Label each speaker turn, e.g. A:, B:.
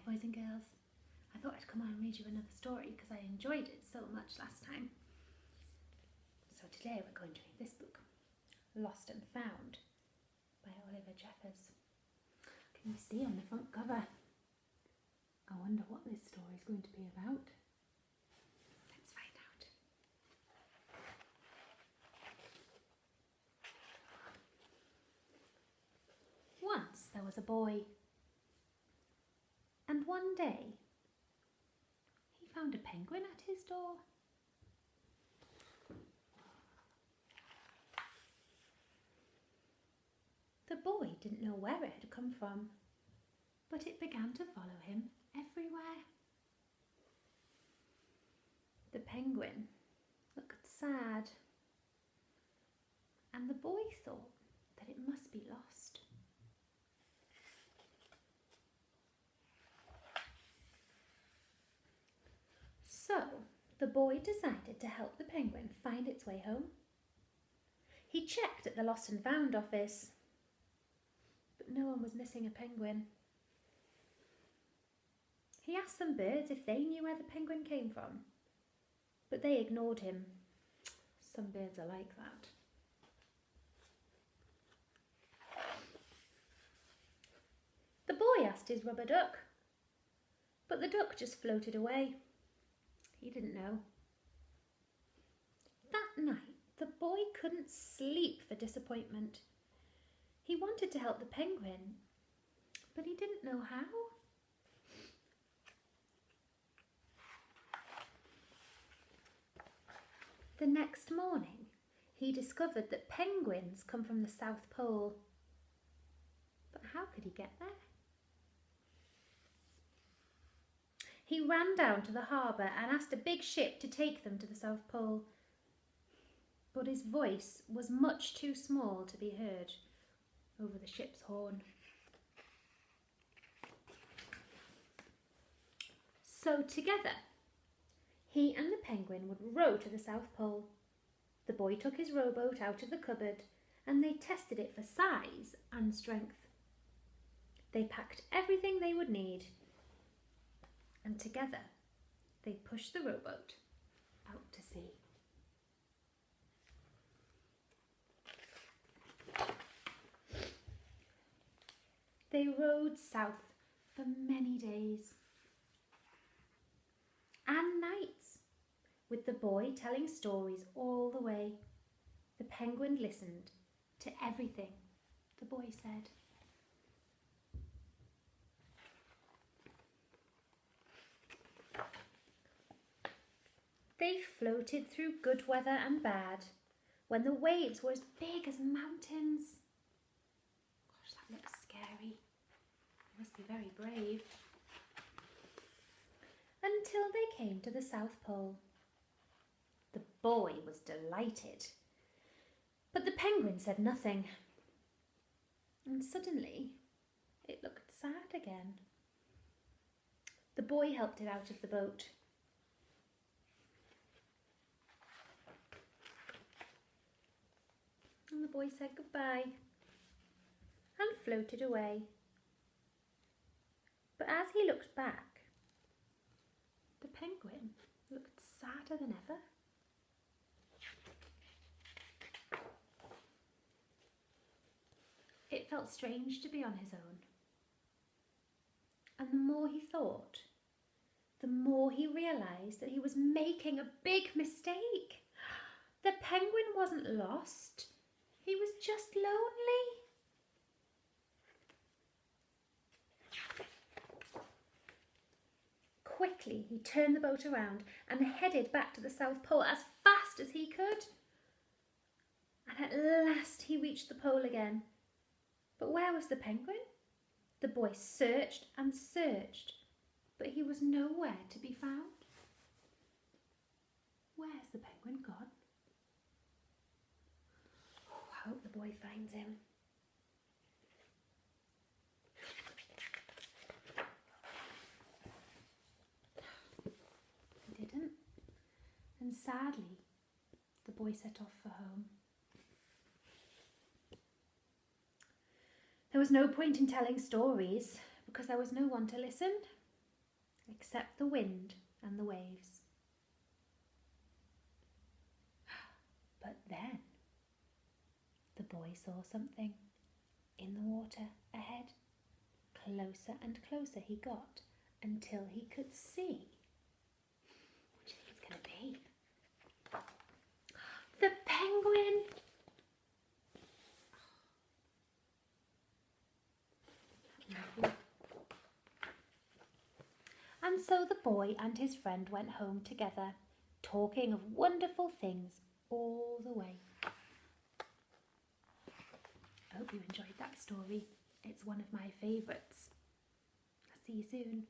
A: boys and girls. I thought I'd come on and read you another story because I enjoyed it so much last time. So today we're going to read this book, Lost and Found by Oliver Jeffers. Can you see on the front cover? I wonder what this story is going to be about. Let's find out. Once there was a boy, and one day he found a penguin at his door. The boy didn't know where it had come from, but it began to follow him everywhere. The penguin looked sad, and the boy thought that it must be lost. So the boy decided to help the penguin find its way home. He checked at the Lost and Found office, but no one was missing a penguin. He asked some birds if they knew where the penguin came from, but they ignored him. Some birds are like that. The boy asked his rubber duck, but the duck just floated away. He didn't know. That night, the boy couldn't sleep for disappointment. He wanted to help the penguin, but he didn't know how. The next morning, he discovered that penguins come from the South Pole. But how could he get there? He ran down to the harbour and asked a big ship to take them to the South Pole. But his voice was much too small to be heard over the ship's horn. So together, he and the penguin would row to the South Pole. The boy took his rowboat out of the cupboard and they tested it for size and strength. They packed everything they would need, and together they pushed the rowboat out to sea. They rowed south for many days and nights, with the boy telling stories all the way. The penguin listened to everything the boy said. They floated through good weather and bad, when the waves were as big as mountains. Gosh, that looks scary. They must be very brave. Until they came to the South Pole. The boy was delighted, but the penguin said nothing. And suddenly, it looked sad again. The boy helped it out of the boat. And the boy said goodbye and floated away. But as he looked back, the penguin looked sadder than ever. It felt strange to be on his own. And the more he thought, the more he realised that he was making a big mistake. The penguin wasn't lost. He was just lonely. Quickly, he turned the boat around and headed back to the South Pole as fast as he could. And at last he reached the pole again. But where was the penguin? The boy searched and searched, but he was nowhere to be found. Where's the penguin gone? I hope the boy finds him. He didn't. And sadly, the boy set off for home. There was no point in telling stories because there was no one to listen. except the wind and the waves. But then the boy saw something in the water ahead. Closer and closer he got until he could see. What do you think it's going to be? The penguin! And so the boy and his friend went home together, talking of wonderful things all the way. I hope you enjoyed that story. It's one of my favourites. I'll see you soon.